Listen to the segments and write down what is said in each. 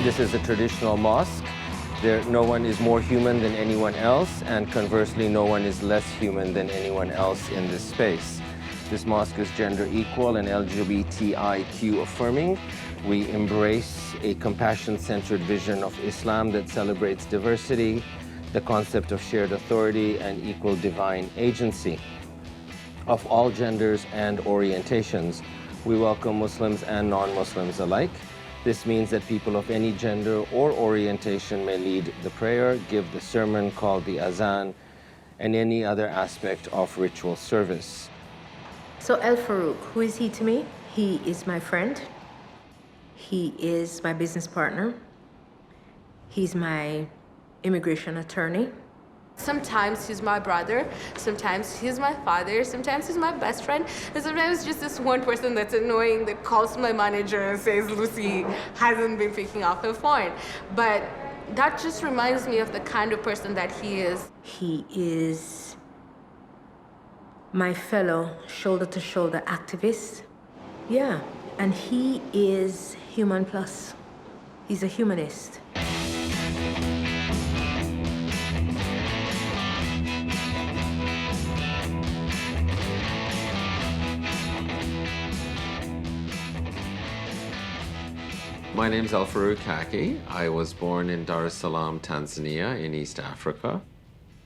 This is a traditional mosque. No one is more human than anyone else, and conversely, no one is less human than anyone else in this space. This mosque is gender equal and LGBTIQ affirming. We embrace a compassion-centered vision of Islam that celebrates diversity, the concept of shared authority, and equal divine agency. Of all genders and orientations, we welcome Muslims and non-Muslims alike. This means that people of any gender or orientation may lead the prayer, give the sermon called the azan, and any other aspect of ritual service. So El-Farouk, who is he to me? He is my friend. He is my business partner. He's my immigration attorney. Sometimes he's my brother, sometimes he's my father, sometimes he's my best friend, and sometimes just this one person that's annoying that calls my manager and says Lucy hasn't been picking up her phone. But that just reminds me of the kind of person that he is. He is my fellow shoulder-to-shoulder activist. Yeah, and he is human plus. He's a humanist. My name's El-Farouk Khaki. I was born in Dar es Salaam, Tanzania, in East Africa.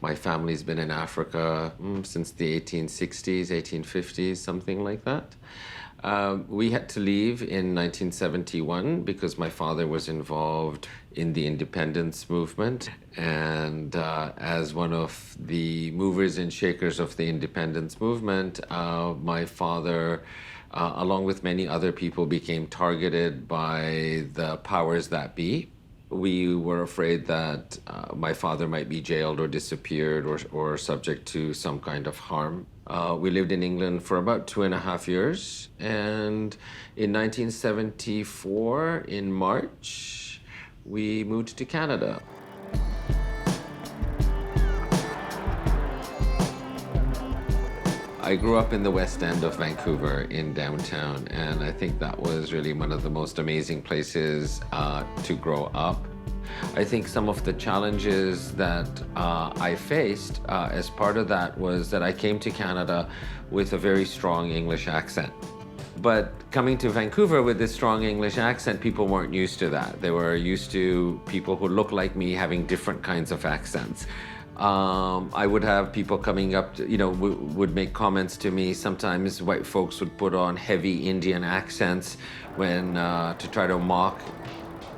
My family's been in Africa since the 1860s, 1850s, something like that. We had to leave in 1971 because my father was involved in the independence movement. And as one of the movers and shakers of the independence movement, my father, along with many other people, became targeted by the powers that be. We were afraid that my father might be jailed or disappeared or subject to some kind of harm. We lived in England for about 2.5 years. And in 1974, in March, we moved to Canada. I grew up in the West End of Vancouver in downtown, and I think that was really one of the most amazing places to grow up. I think some of the challenges that I faced as part of that was that I came to Canada with a very strong English accent. But coming to Vancouver with this strong English accent, people weren't used to that. They were used to people who looked like me having different kinds of accents. I would have people coming up, would make comments to me. Sometimes white folks would put on heavy Indian accents to try to mock.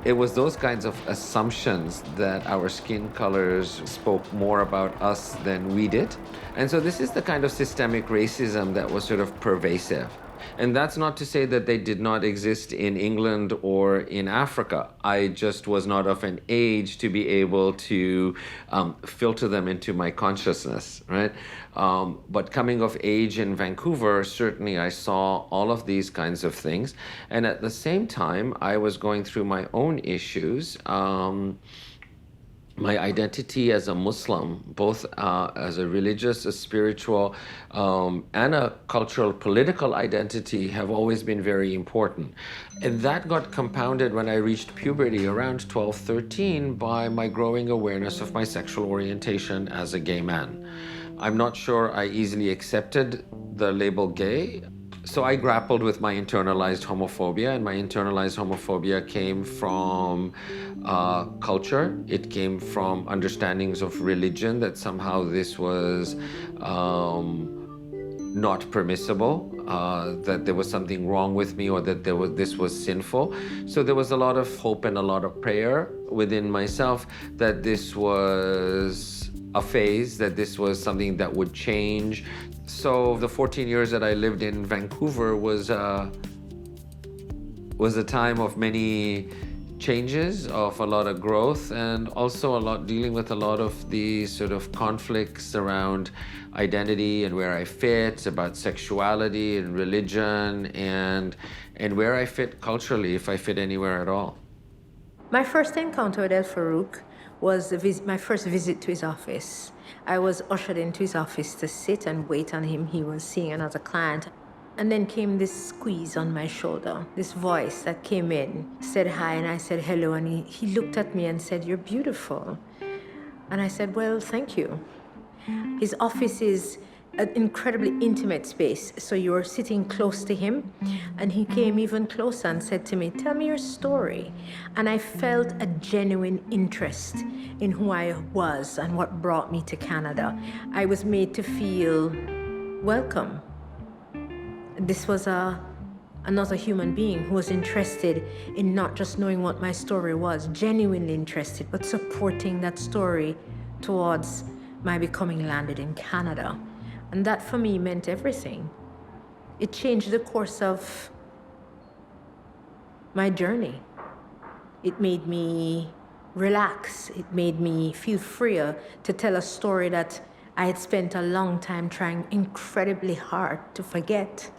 It was those kinds of assumptions that our skin colors spoke more about us than we did. And so this is the kind of systemic racism that was sort of pervasive. And that's not to say that they did not exist in England or in Africa. I just was not of an age to be able to filter them into my consciousness, right? But coming of age in Vancouver, certainly I saw all of these kinds of things. And at the same time, I was going through my own issues. My identity as a Muslim, both as a religious, a spiritual, and a cultural, political identity have always been very important. And that got compounded when I reached puberty around 12, 13 by my growing awareness of my sexual orientation as a gay man. I'm not sure I easily accepted the label gay. So I grappled with my internalized homophobia, and my internalized homophobia came from culture. It came from understandings of religion, that somehow this was not permissible, that there was something wrong with me, or that this was sinful. So there was a lot of hope and a lot of prayer within myself that this was a phase, that this was something that would change. So the 14 years that I lived in Vancouver was a time of many changes, of a lot of growth, and also dealing with a lot of these sort of conflicts around identity and where I fit, about sexuality and religion, and where I fit culturally, if I fit anywhere at all. My first encounter with El-Farouk was my first visit to his office. I was ushered into his office to sit and wait on him. He was seeing another client. And then came this squeeze on my shoulder, this voice that came in, said hi, and I said hello, and he looked at me and said, "You're beautiful." And I said, "Well, thank you." His office is an incredibly intimate space, so you're sitting close to him, and he came even closer and said to me, "Tell me your story." And I felt a genuine interest in who I was and what brought me to Canada. I was made to feel welcome. This was another human being who was interested in not just knowing what my story was, genuinely interested, but supporting that story towards my becoming landed in Canada. And that for me meant everything. It changed the course of my journey. It made me relax. It made me feel freer to tell a story that I had spent a long time trying incredibly hard to forget.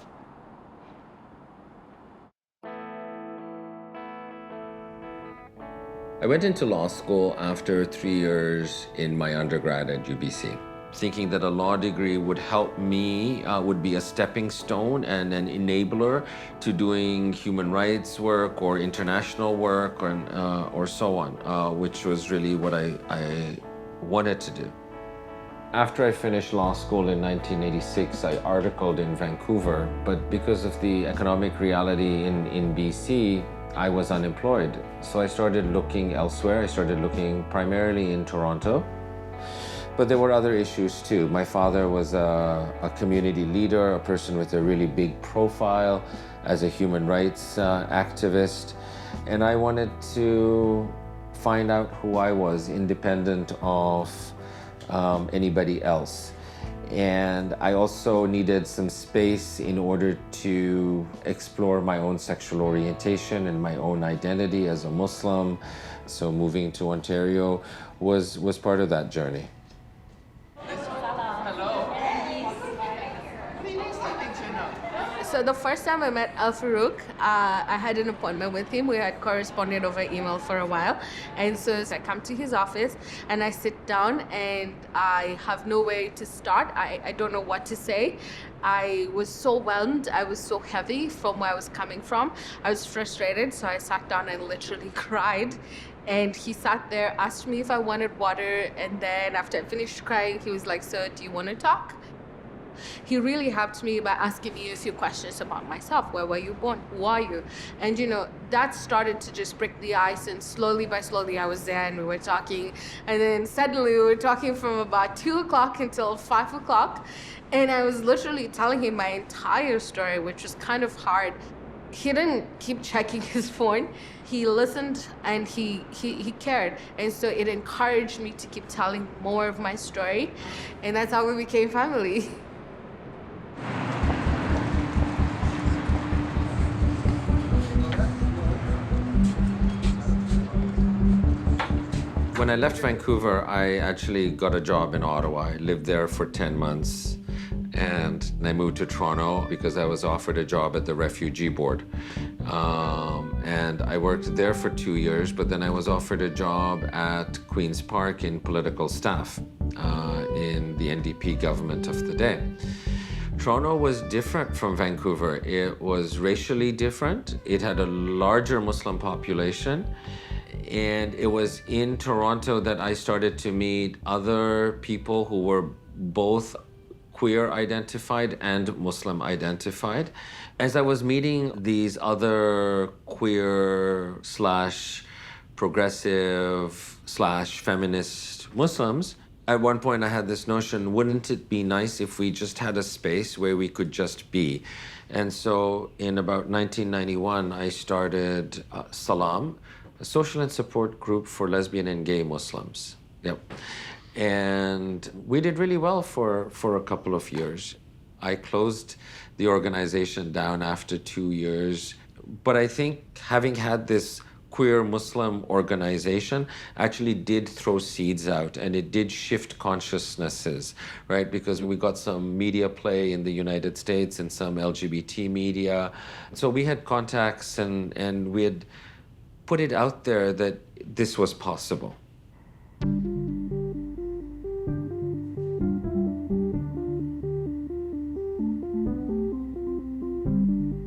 I went into law school after 3 years in my undergrad at UBC, thinking that a law degree would help me, would be a stepping stone and an enabler to doing human rights work or international work or so on, which was really what I wanted to do. After I finished law school in 1986, I articled in Vancouver, but because of the economic reality in BC, I was unemployed. So I started looking elsewhere. I started looking primarily in Toronto. But there were other issues too. My father was a community leader, a person with a really big profile as a human rights activist. And I wanted to find out who I was, independent of anybody else. And I also needed some space in order to explore my own sexual orientation and my own identity as a Muslim. So moving to Ontario was part of that journey. So the first time I met El-Farouk, I had an appointment with him. We had corresponded over email for a while. And so I come to his office and I sit down and I have no way to start. I don't know what to say. I was so overwhelmed. I was so heavy from where I was coming from. I was frustrated. So I sat down and literally cried. And he sat there, asked me if I wanted water. And then after I finished crying, he was like, "So do you want to talk?" He really helped me by asking me a few questions about myself. Where were you born? Who are you? And that started to just break the ice, and slowly by slowly I was there and we were talking. And then suddenly we were talking from about 2 o'clock until 5 o'clock. And I was literally telling him my entire story, which was kind of hard. He didn't keep checking his phone. He listened and he cared. And so it encouraged me to keep telling more of my story. And that's how we became family. When I left Vancouver, I actually got a job in Ottawa. I lived there for 10 months. And I moved to Toronto because I was offered a job at the Refugee Board. And I worked there for 2 years, but then I was offered a job at Queen's Park in political staff in the NDP government of the day. Toronto was different from Vancouver. It was racially different. It had a larger Muslim population. And it was in Toronto that I started to meet other people who were both queer identified and Muslim identified. As I was meeting these other queer / progressive / feminist Muslims, at one point I had this notion, wouldn't it be nice if we just had a space where we could just be? And so in about 1991, I started Salam, a social and support group for lesbian and gay Muslims. Yep. And we did really well for a couple of years. I closed the organization down after 2 years. But I think having had this queer Muslim organization actually did throw seeds out, and it did shift consciousnesses, right? Because we got some media play in the United States and some LGBT media. So we had contacts and we had put it out there that this was possible.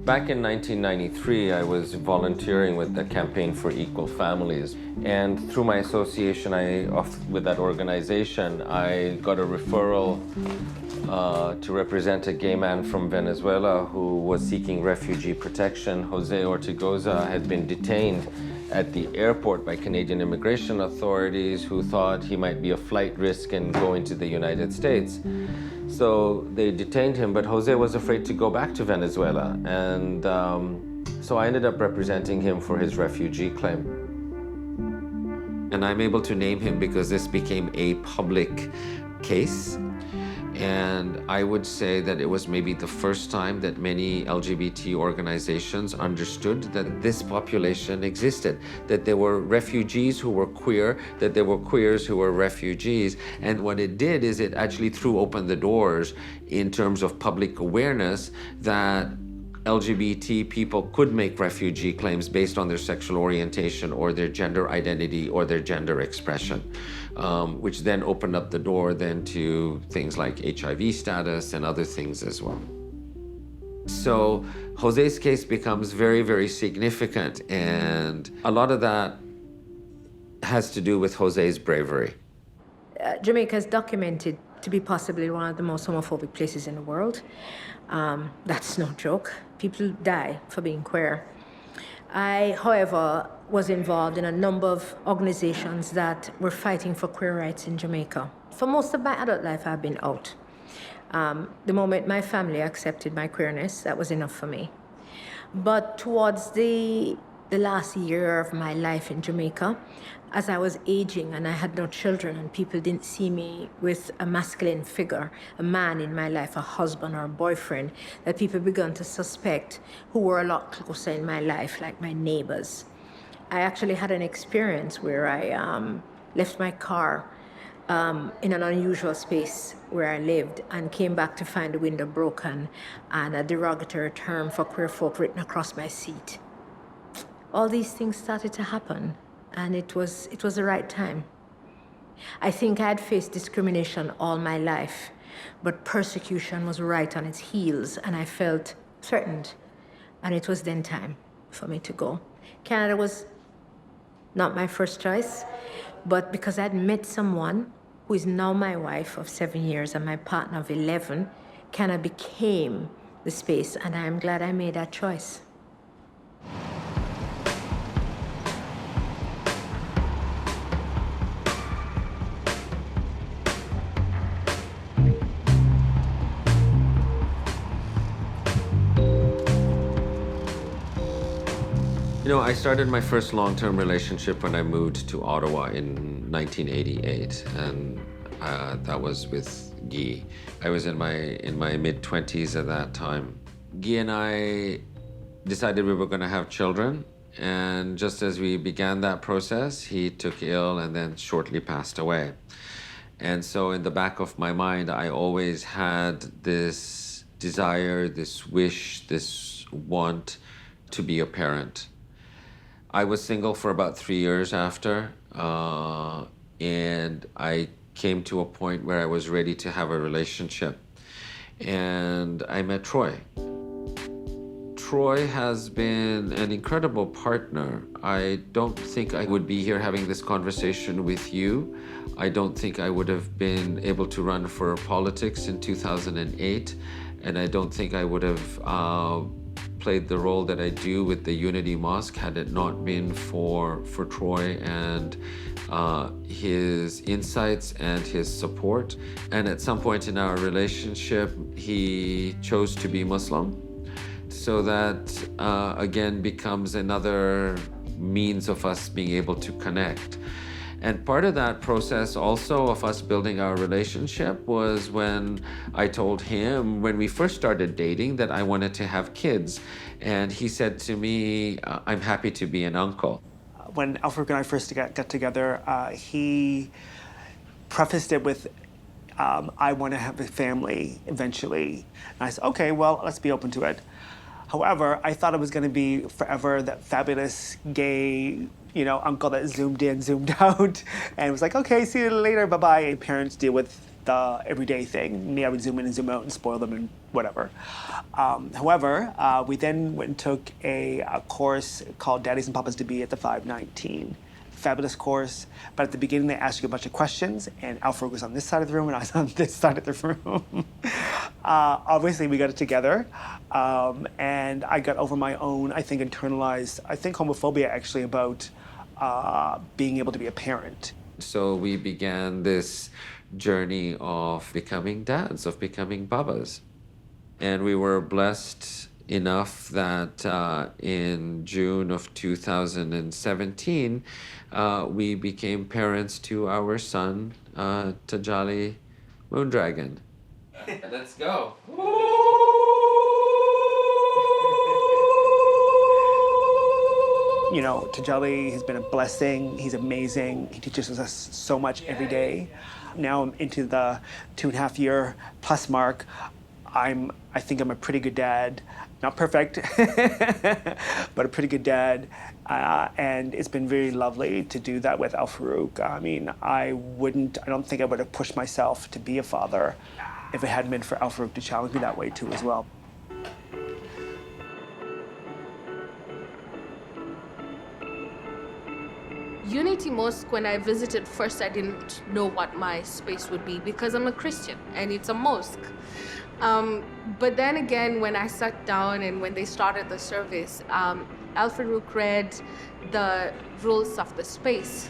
Back in 1993, I was volunteering with the Campaign for Equal Families. And through my association with that organization, I got a referral to represent a gay man from Venezuela who was seeking refugee protection. Jose Ortigoza had been detained at the airport by Canadian immigration authorities who thought he might be a flight risk and go into the United States. So they detained him, but Jose was afraid to go back to Venezuela. And so I ended up representing him for his refugee claim. And I'm able to name him because this became a public case. And I would say that it was maybe the first time that many LGBT organizations understood that this population existed, that there were refugees who were queer, that there were queers who were refugees. And what it did is it actually threw open the doors in terms of public awareness that LGBT people could make refugee claims based on their sexual orientation or their gender identity or their gender expression, which then opened up the door then to things like HIV status and other things as well. So Jose's case becomes very, very significant, and a lot of that has to do with Jose's bravery. Jamaica is documented to be possibly one of the most homophobic places in the world. That's no joke. People die for being queer. I, however, was involved in a number of organizations that were fighting for queer rights in Jamaica. For most of my adult life, I've been out. The moment my family accepted my queerness, that was enough for me. But towards the last year of my life in Jamaica, as I was aging and I had no children and people didn't see me with a masculine figure, a man in my life, a husband or a boyfriend, that people began to suspect who were a lot closer in my life, like my neighbors. I actually had an experience where I left my car in an unusual space where I lived and came back to find the window broken and a derogatory term for queer folk written across my seat. All these things started to happen, and it was the right time. I think I had faced discrimination all my life, but persecution was right on its heels, and I felt threatened, and it was then time for me to go. Canada was not my first choice, but because I'd met someone who is now my wife of 7 years and my partner of 11, Canada became the space, and I'm glad I made that choice. You know, I started my first long-term relationship when I moved to Ottawa in 1988, and that was with Guy. I was in my mid-20s at that time. Guy and I decided we were going to have children, and just as we began that process, he took ill and then shortly passed away. And so in the back of my mind, I always had this desire, this wish, this want to be a parent. I was single for about 3 years after, and I came to a point where I was ready to have a relationship. And I met Troy. Troy has been an incredible partner. I don't think I would be here having this conversation with you. I don't think I would have been able to run for politics in 2008, and I don't think I would have played the role that I do with the Unity Mosque had it not been for Troy and his insights and his support. And at some point in our relationship, he chose to be Muslim. So that, again, becomes another means of us being able to connect. And part of that process also of us building our relationship was when I told him, when we first started dating, that I wanted to have kids. And he said to me, I'm happy to be an uncle. When El-Farouk and I first got together, he prefaced it with, I want to have a family eventually. And I said, okay, well, let's be open to it. However, I thought it was going to be forever that fabulous gay, uncle that zoomed in, zoomed out, and was like, okay, see you later, bye-bye. Parents deal with the everyday thing. Me, I would zoom in and zoom out and spoil them and whatever. However, we then went and took a course called Daddies and Papas to Be at the 519. Fabulous course, but at the beginning they asked you a bunch of questions, and El-Farouk was on this side of the room and I was on this side of the room. Obviously, we got it together, and I got over my own, I think, internalized, homophobia actually about being able to be a parent. So we began this journey of becoming dads, of becoming babas. And we were blessed enough that in June of 2017, we became parents to our son, Tajali Moondragon. Let's go. You know, Tajali has been a blessing. He's amazing. He teaches us so much every day. Now I'm into the 2.5 year plus mark. I think I'm a pretty good dad. Not perfect, but a pretty good dad. And it's been very lovely to do that with El-Farouk. I mean, I don't think I would have pushed myself to be a father if it hadn't been for El-Farouk to challenge me that way too as well. Unity Mosque, when I visited first, I didn't know what my space would be because I'm a Christian and it's a mosque. But then again, when I sat down and when they started the service, El-Farouk read the rules of the space.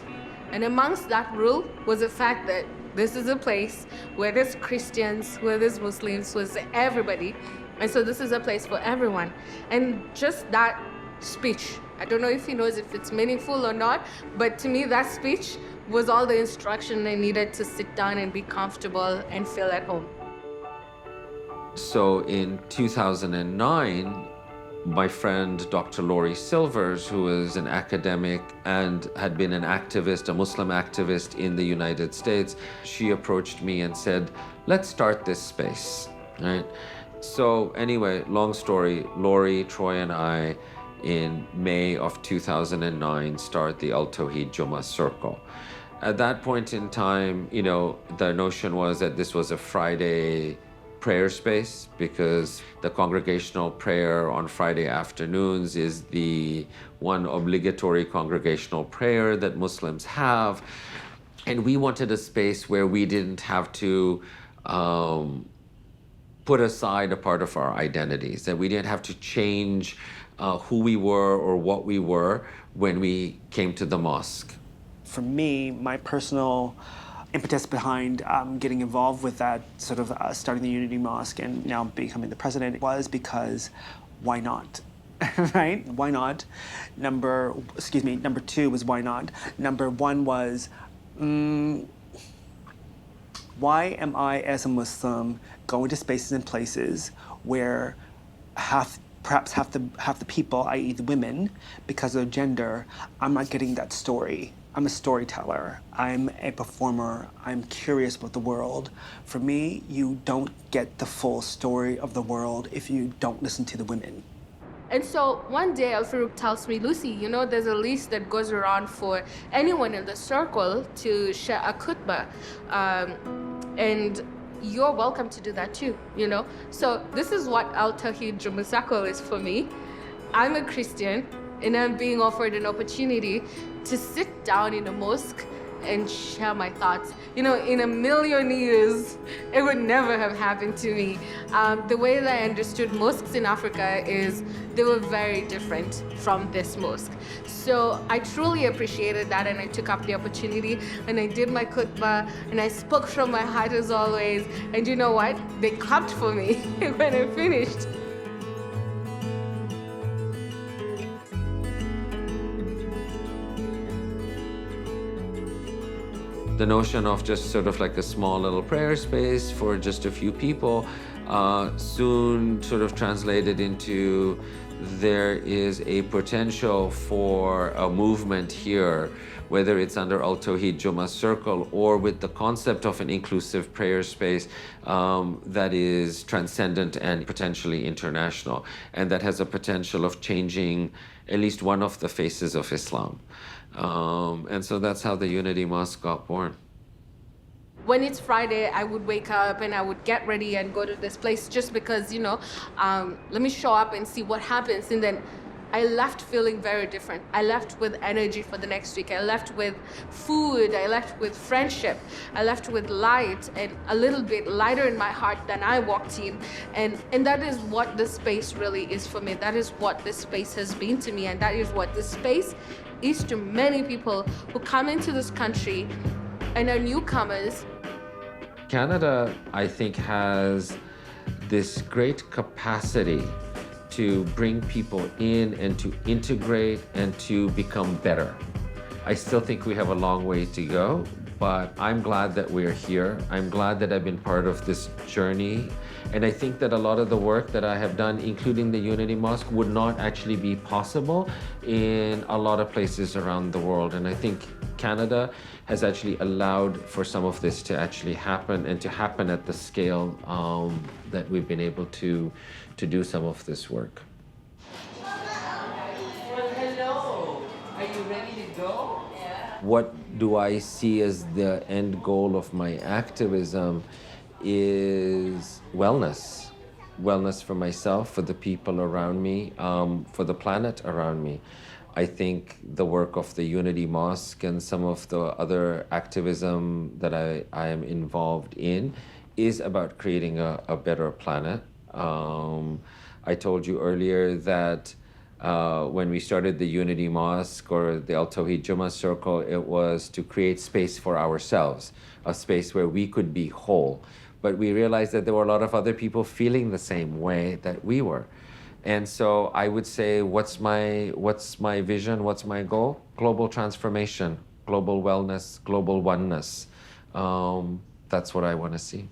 And amongst that rule was the fact that this is a place where there's Christians, where there's Muslims, where there's everybody. And so this is a place for everyone. And just that speech, I don't know if he knows if it's meaningful or not, but to me that speech was all the instruction I needed to sit down and be comfortable and feel at home. So in 2009, my friend Dr. Laurie Silvers, who is an academic and had been an activist, a Muslim activist in the United States, she approached me and said, let's start this space, right? So anyway, long story, Laurie, Troy, and I, in May of 2009, start the Al-Tawheed Jummah Circle. At that point in time, you know, the notion was that this was a Friday prayer space because the congregational prayer on Friday afternoons is the one obligatory congregational prayer that Muslims have. And we wanted a space where we didn't have to put aside a part of our identities, that we didn't have to change who we were or what we were when we came to the mosque. For me, my personal impetus behind getting involved with that sort of starting the Unity Mosque and now becoming the president was because why not? Right? Why not? Number two was why not? Number one was why am I as a Muslim going to spaces and places where perhaps half the people, i.e. the women, because of gender, I'm not getting that story. I'm a storyteller, I'm a performer, I'm curious about the world. For me, you don't get the full story of the world if you don't listen to the women. And so one day El-Farouk tells me, Lucy, you know, there's a list that goes around for anyone in the circle to share a khutbah. And you're welcome to do that too, you know? So this is what Al-Tawheed Jummah Circle is for me. I'm a Christian and I'm being offered an opportunity to sit down in a mosque and share my thoughts. You know, in a million years, it would never have happened to me. The way that I understood mosques in Africa is they were very different from this mosque. So I truly appreciated that and I took up the opportunity and I did my khutbah and I spoke from my heart as always. And you know what? They clapped for me when I finished. The notion of just sort of like a small little prayer space for just a few people soon sort of translated into there is a potential for a movement here, whether it's under Al-Tawheed Jummah Circle or with the concept of an inclusive prayer space that is transcendent and potentially international, and that has a potential of changing at least one of the faces of Islam. And so that's how the Unity Mosque got born. When it's Friday, I would wake up and I would get ready and go to this place just because, let me show up and see what happens. And then I left feeling very different. I left with energy for the next week. I left with food. I left with friendship. I left with light and a little bit lighter in my heart than I walked in. And that is what this space really is for me. That is what this space has been to me. And that is what this space is to many people who come into this country and are newcomers. Canada, I think, has this great capacity to bring people in and to integrate and to become better. I still think we have a long way to go, but I'm glad that we're here. I'm glad that I've been part of this journey. And I think that a lot of the work that I have done, including the Unity Mosque, would not actually be possible in a lot of places around the world. And I think Canada has actually allowed for some of this to actually happen and to happen at the scale that we've been able to do some of this work. Well, hello. Are you ready to go? Yeah. What do I see as the end goal of my activism is wellness. Wellness for myself, for the people around me, for the planet around me. I think the work of the Unity Mosque and some of the other activism that I am involved in is about creating a better planet. I told you earlier that when we started the Unity Mosque or the Al Tawhid Jummah Circle, it was to create space for ourselves, a space where we could be whole. But we realized that there were a lot of other people feeling the same way that we were. And so I would say, what's my vision, what's my goal? Global transformation, global wellness, global oneness. That's what I want to see.